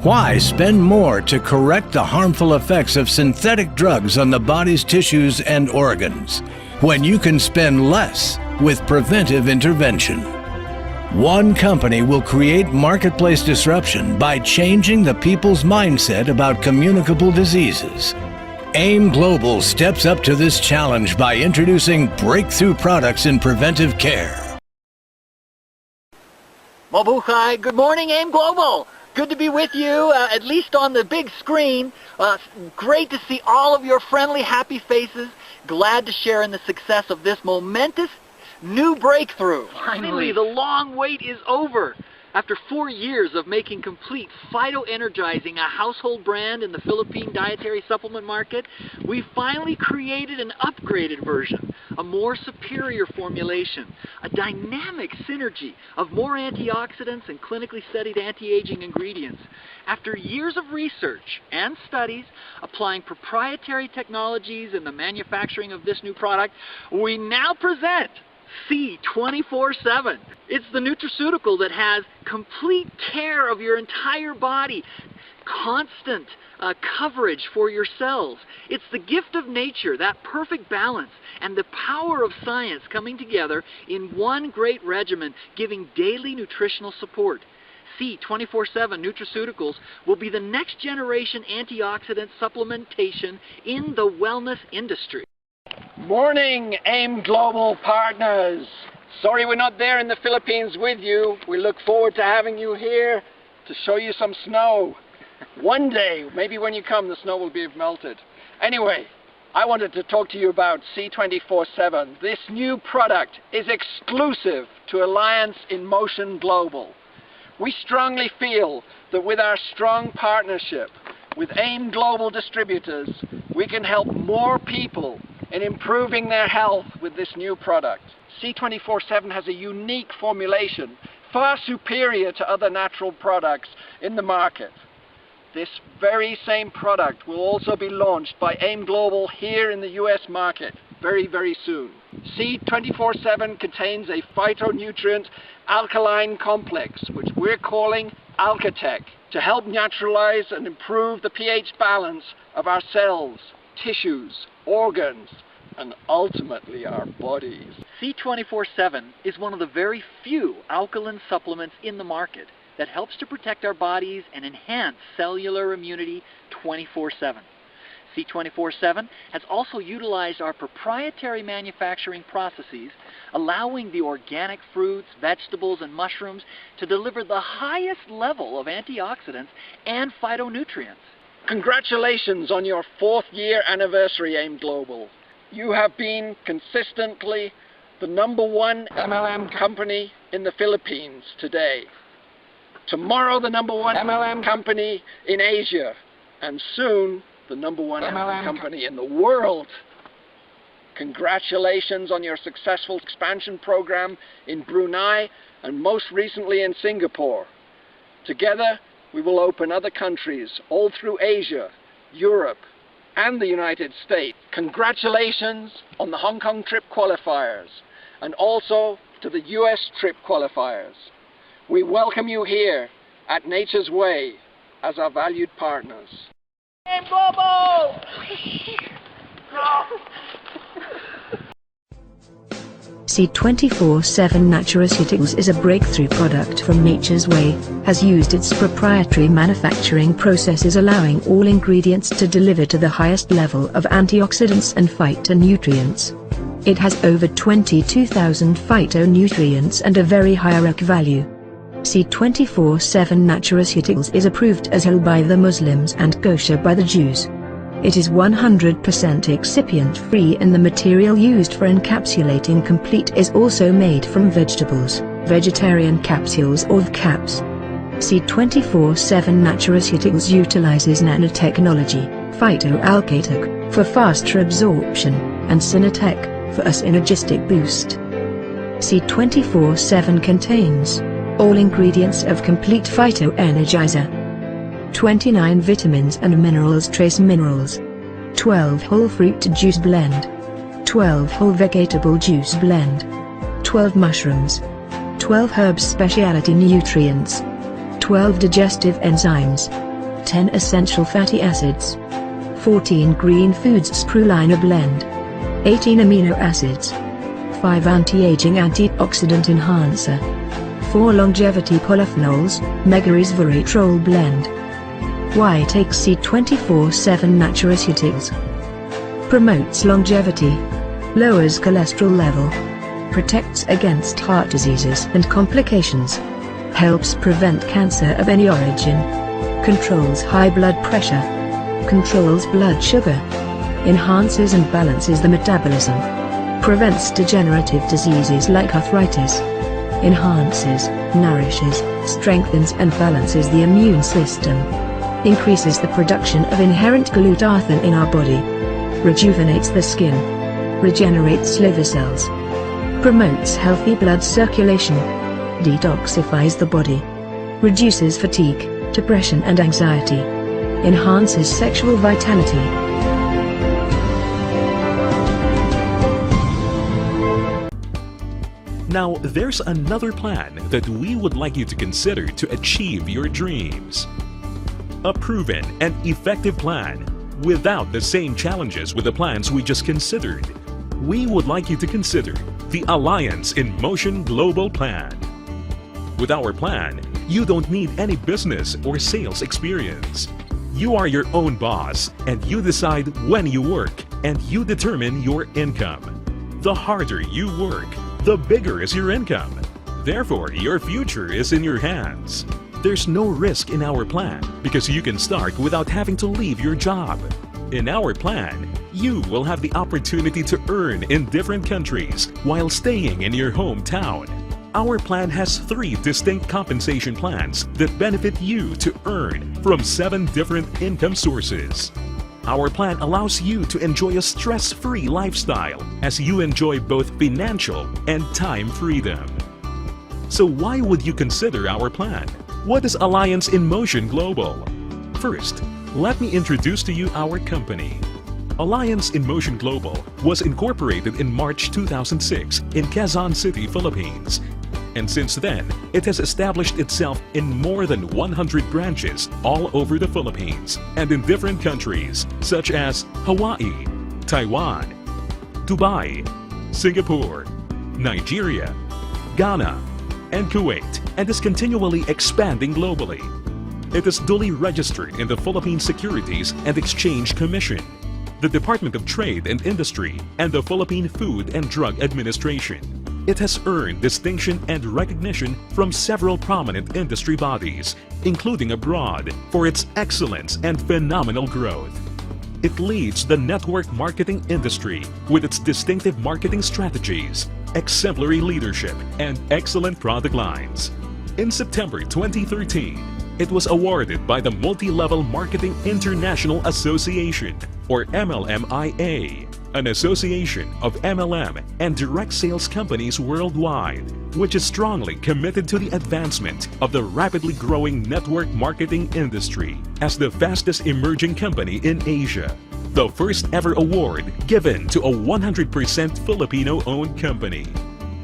Why spend more to correct the harmful effects of synthetic drugs on the body's tissues and organs, when you can spend less with preventive intervention? One company will create marketplace disruption by changing the people's mindset about communicable diseases. AIM Global steps up to this challenge by introducing breakthrough products in preventive care. Mabuhay, good morning, AIM Global. Good to be with you, at least on the big screen. Great to see all of your friendly, happy faces. Glad to share in the success of this momentous new breakthrough. Finally, the long wait is over. After 4 years of making Complete Phyto-Energizing a household brand in the Philippine dietary supplement market, we finally created an upgraded version, a more superior formulation, a dynamic synergy of more antioxidants and clinically studied anti-aging ingredients. After years of research and studies applying proprietary technologies in the manufacturing of this new product, we now present C24/7. It's the nutraceutical that has complete care of your entire body, constant coverage for your cells. It's the gift of nature, that perfect balance, and the power of science coming together in one great regimen, giving daily nutritional support. C24/7 nutraceuticals will be the next generation antioxidant supplementation in the wellness industry. Morning, AIM Global partners. Sorry we're not there in the Philippines with you. We look forward to having you here to show you some snow. One day, maybe when you come, the snow will be melted. Anyway, I wanted to talk to you about C24/7. This new product is exclusive to Alliance in Motion Global. We strongly feel that with our strong partnership with AIM Global Distributors, we can help more people in improving their health with this new product. C24/7 has a unique formulation, far superior to other natural products in the market. This very same product will also be launched by AIM Global here in the US market very, very soon. C24/7 contains a phytonutrient alkaline complex, which we're calling Alkatech, to help naturalize and improve the pH balance of our cells, tissues, organs, and ultimately our bodies. C24/7 is one of the very few alkaline supplements in the market that helps to protect our bodies and enhance cellular immunity 24/7. C24/7 has also utilized our proprietary manufacturing processes, allowing the organic fruits, vegetables, and mushrooms to deliver the highest level of antioxidants and phytonutrients. Congratulations on your 4th year anniversary, AIM Global. You have been consistently the #1 MLM company in the Philippines today. Tomorrow, the #1 MLM company in Asia, and soon the #1 MLM company in the world. Congratulations on your successful expansion program in Brunei and most recently in Singapore. Together, we will open other countries all through Asia, Europe, and the United States. Congratulations on the Hong Kong trip qualifiers and also to the US trip qualifiers. We welcome you here at Nature's Way as our valued partners. AIM Global! C24/7 Naturaceuticals is a breakthrough product from Nature's Way, has used its proprietary manufacturing processes allowing all ingredients to deliver to the highest level of antioxidants and phytonutrients. It has over 22,000 phytonutrients and a very high REC value. C24/7 Naturaceuticals is approved as halal by the Muslims and kosher by the Jews. It is 100% excipient-free and the material used for encapsulating complete is also made from vegetables, vegetarian capsules or caps. C24/7 Naturaceuticals utilizes nanotechnology, phytoalkatech, for faster absorption, and Synatech, for a synergistic boost. C24/7 contains all ingredients of complete phytoenergizer, 29 vitamins and minerals, trace minerals, 12 whole fruit juice blend, 12 whole vegetable juice blend, 12 mushrooms, 12 herbs specialty nutrients, 12 digestive enzymes, 10 essential fatty acids, 14 green foods spirulina blend, 18 amino acids, 5 anti-aging antioxidant enhancer, 4 longevity polyphenols, megaresveratrol blend. Why take C24/7 Naturaceuticals? Promotes longevity, lowers cholesterol level, protects against heart diseases and complications, helps prevent cancer of any origin, controls high blood pressure, controls blood sugar, enhances and balances the metabolism, prevents degenerative diseases like arthritis, enhances, nourishes, strengthens and balances the immune system, increases the production of inherent glutathione in our body, rejuvenates the skin, regenerates liver cells, promotes healthy blood circulation, detoxifies the body, reduces fatigue, depression and anxiety, enhances sexual vitality. Now, there's another plan that we would like you to consider to achieve your dreams. A proven and effective plan without the same challenges with the plans we just considered. We would like you to consider the Alliance in Motion Global Plan. With our plan, you don't need any business or sales experience. You are your own boss and you decide when you work and you determine your income. The harder you work, the bigger is your income. Therefore, your future is in your hands. There's no risk in our plan because you can start without having to leave your job. In our plan, you will have the opportunity to earn in different countries while staying in your hometown. Our plan has 3 distinct compensation plans that benefit you to earn from 7 different income sources. Our plan allows you to enjoy a stress-free lifestyle as you enjoy both financial and time freedom. So why would you consider our plan? What is Alliance in Motion Global? First, let me introduce to you our company. Alliance in Motion Global was incorporated in March 2006 in Quezon City, Philippines. And since then, it has established itself in more than 100 branches all over the Philippines and in different countries such as Hawaii, Taiwan, Dubai, Singapore, Nigeria, Ghana, and Kuwait, and is continually expanding globally. It is duly registered in the Philippine Securities and Exchange Commission, the Department of Trade and Industry, and the Philippine Food and Drug Administration. It has earned distinction and recognition from several prominent industry bodies, including abroad, for its excellence and phenomenal growth. It leads the network marketing industry with its distinctive marketing strategies, exemplary leadership, and excellent product lines. In September 2013, it was awarded by the Multi-Level Marketing International Association, or MLMIA, an association of MLM and direct sales companies worldwide, which is strongly committed to the advancement of the rapidly growing network marketing industry as the fastest emerging company in Asia. The first ever award given to a 100% Filipino-owned company.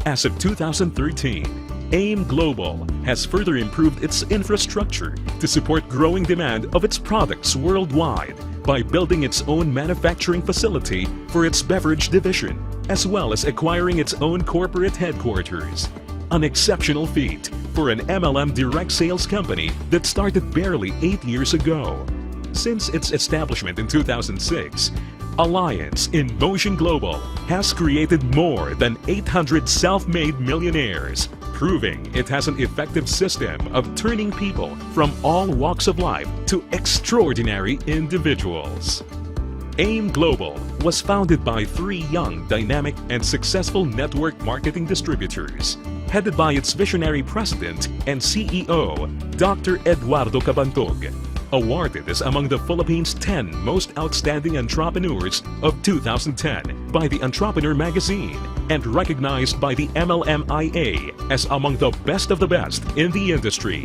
As of 2013, AIM Global has further improved its infrastructure to support growing demand of its products worldwide by building its own manufacturing facility for its beverage division, as well as acquiring its own corporate headquarters. An exceptional feat for an MLM direct sales company that started barely 8 years ago. Since its establishment in 2006, Alliance in Motion Global has created more than 800 self-made millionaires, proving it has an effective system of turning people from all walks of life to extraordinary individuals. AIM Global was founded by 3 young, dynamic, and successful network marketing distributors, headed by its visionary president and CEO, Dr. Eduardo Cabantog, awarded as among the Philippines' 10 most outstanding entrepreneurs of 2010 by the Entrepreneur magazine, and recognized by the MLMIA as among the best of the best in the industry.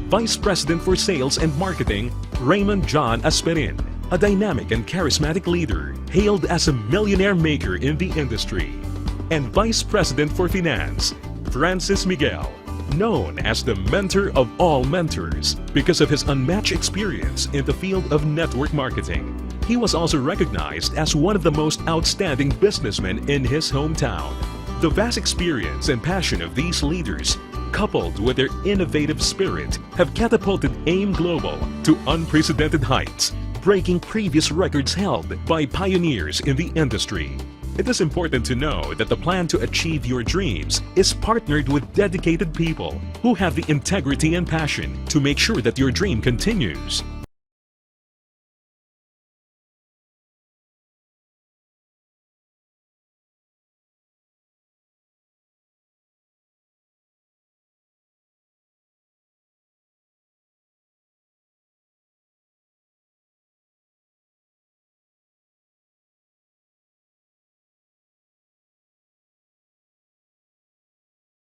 Vice President for Sales and Marketing, Raymond John Asperin, a dynamic and charismatic leader, hailed as a millionaire maker in the industry. And Vice President for Finance, Francis Miguel, known as the mentor of all mentors because of his unmatched experience in the field of network marketing. He was also recognized as one of the most outstanding businessmen in his hometown. The vast experience and passion of these leaders, coupled with their innovative spirit, have catapulted AIM Global to unprecedented heights, breaking previous records held by pioneers in the industry. It is important to know that the plan to achieve your dreams is partnered with dedicated people who have the integrity and passion to make sure that your dream continues.